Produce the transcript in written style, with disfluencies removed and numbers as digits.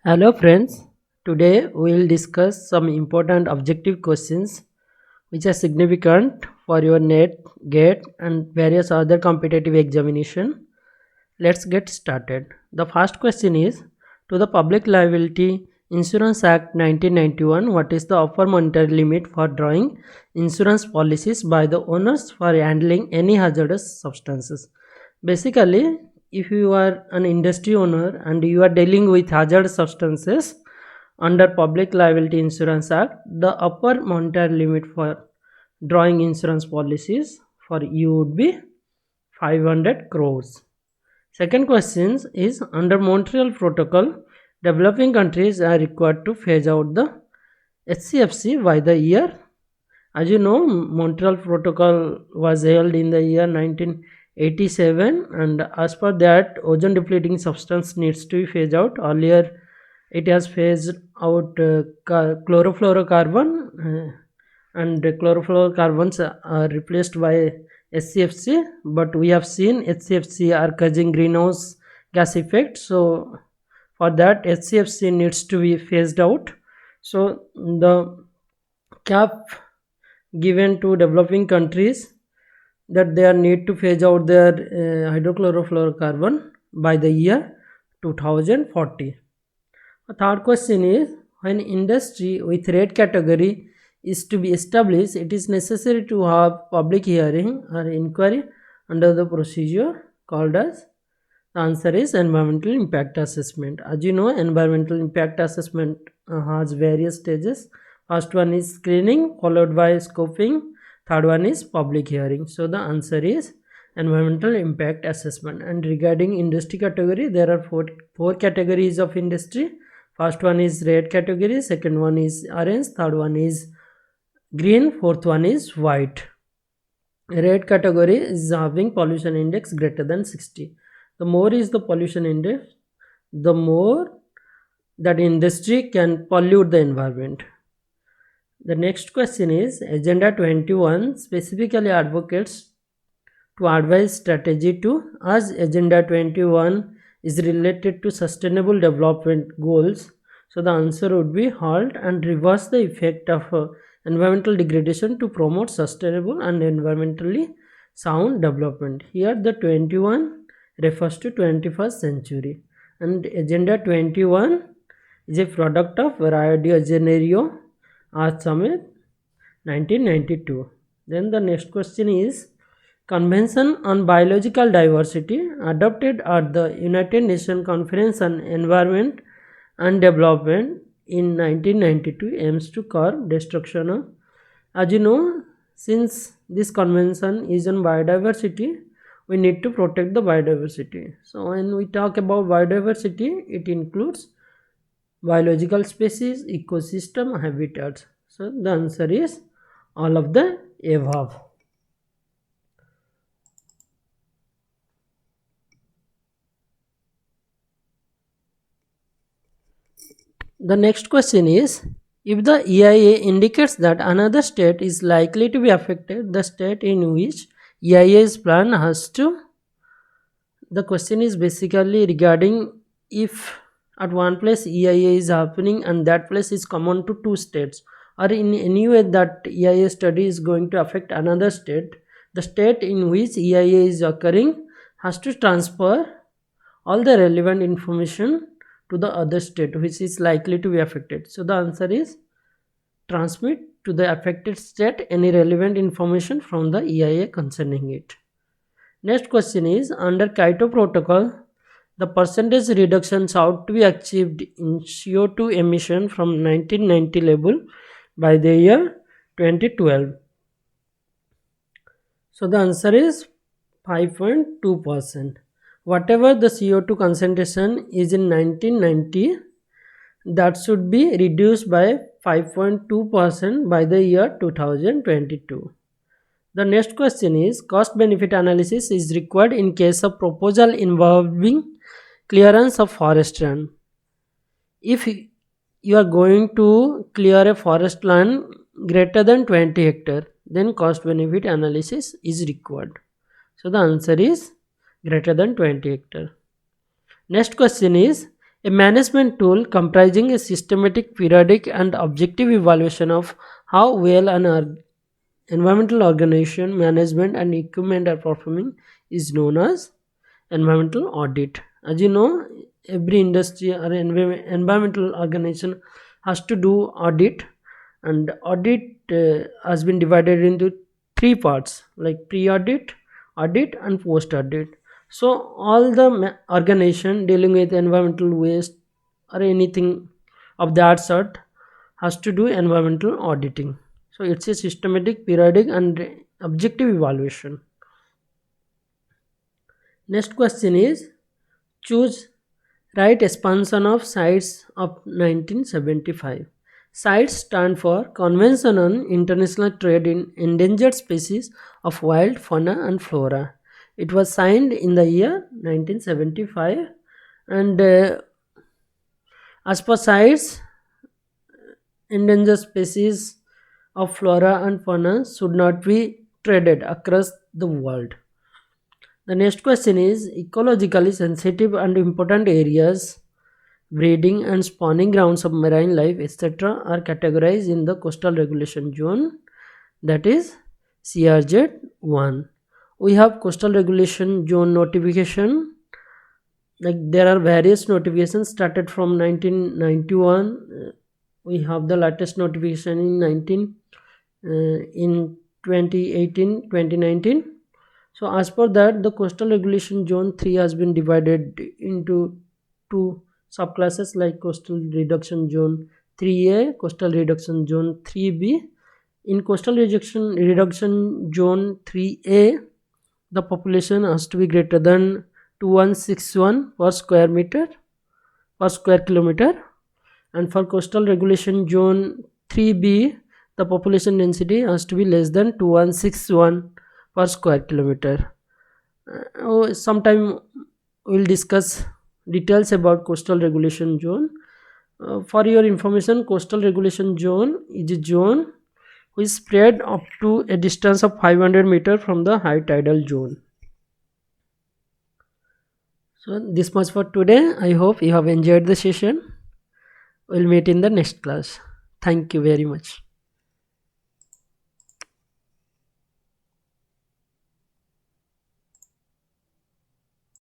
Hello friends, today we will discuss some important objective questions which are significant for your NET, GATE and various other competitive examination. Let's get started. The first question is, to the Public Liability Insurance Act 1991, what is the upper monetary limit for drawing insurance policies by the owners for handling any hazardous substances? Basically, if you are an industry owner and you are dealing with hazardous substances under Public Liability Insurance Act, the upper monetary limit for drawing insurance policies for you would be 500 crores. Second question is, under Montreal Protocol, developing countries are required to phase out the HCFC by the year. As you know, Montreal Protocol was held in the year 1987, and as per that, ozone depleting substance needs to be phased out. Earlier, it has phased out chlorofluorocarbon, and chlorofluorocarbons are replaced by HCFC, but we have seen HCFC are causing greenhouse gas effect. So for that, HCFC needs to be phased out. So the cap given to developing countries that they are need to phase out their hydrochlorofluorocarbon by the year 2040. The third question is, when industry with red category is to be established, it is necessary to have public hearing or inquiry under the procedure called as. The answer is environmental impact assessment. As you know, environmental impact assessment has various stages. First one is screening, followed by scoping. Third one is public hearing. So the answer is environmental impact assessment. And regarding industry category, there are four categories of industry. First one is red category, second one is orange, third one is green, fourth one is white. Red category is having pollution index greater than 60. The more is the pollution index, the more that industry can pollute the environment. The next question is, Agenda 21 specifically advocates to advise strategy to, as Agenda 21 is related to sustainable development goals. So the answer would be halt and reverse the effect of environmental degradation to promote sustainable and environmentally sound development. Here the 21 refers to 21st century, and Agenda 21 is a product of Rio de Janeiro Earth Summit 1992. Then the next question is, Convention on Biological Diversity adopted at the United Nations Conference on Environment and Development in 1992 aims to curb destruction of. As you know, since this convention is on biodiversity, we need to protect the biodiversity. So when we talk about biodiversity, it includes biological species, ecosystem, habitats. So the answer is all of the above. The next question is, if the EIA indicates that another state is likely to be affected, the state in which EIA's plan has to. The question is basically regarding if at one place EIA is happening and that place is common to two states, or in any way that EIA study is going to affect another state, the state in which EIA is occurring has to transfer all the relevant information to the other state which is likely to be affected. So the answer is transmit to the affected state any relevant information from the EIA concerning it. Next question is, under Kyoto Protocol, the percentage reduction sought to be achieved in CO2 emission from 1990 level by the year 2012. So the answer is 5.2%. Whatever the CO2 concentration is in 1990, that should be reduced by 5.2% by the year 2022. The next question is, cost benefit analysis is required in case of proposal involving clearance of forest land. If you are going to clear a forest land greater than 20 hectares, then cost benefit analysis is required. So the answer is greater than 20 hectares. Next question is, A management tool comprising a systematic, periodic, and objective evaluation of how well an environmental organization, management, and equipment are performing is known as environmental audit. As you know, every industry or environmental organization has to do audit, and audit has been divided into three parts like pre-audit, audit, and post-audit. So all the organization dealing with environmental waste or anything of that sort has to do environmental auditing. So it's a systematic, periodic, and objective evaluation. Next question is, choose right expansion of CITES of 1975. CITES stand for Convention on International Trade in Endangered Species of Wild Fauna and Flora. It was signed in the year 1975, and as per CITES, endangered species of flora and fauna should not be traded across the world. The next question is, ecologically sensitive and important areas, breeding and spawning grounds of marine life, etc., are categorized in the Coastal Regulation Zone, that is CRZ 1. We have Coastal Regulation Zone notification. Like there are various notifications started from 1991. We have the latest notification in 2018, 2019. So as per that, the Coastal Regulation Zone 3 has been divided into two subclasses like Coastal Reduction Zone 3A, Coastal Reduction Zone 3B. In Coastal Reduction Zone 3A, the population has to be greater than 2161 per square kilometer. And for Coastal Regulation Zone 3B, the population density has to be less than 2161 per square kilometer. Sometime we'll discuss details about Coastal Regulation Zone. For your information, Coastal Regulation Zone is a zone which is spread up to a distance of 500 meters from the high tidal zone. So this much for today. I hope you have enjoyed the session. We'll meet in the next class. Thank you very much.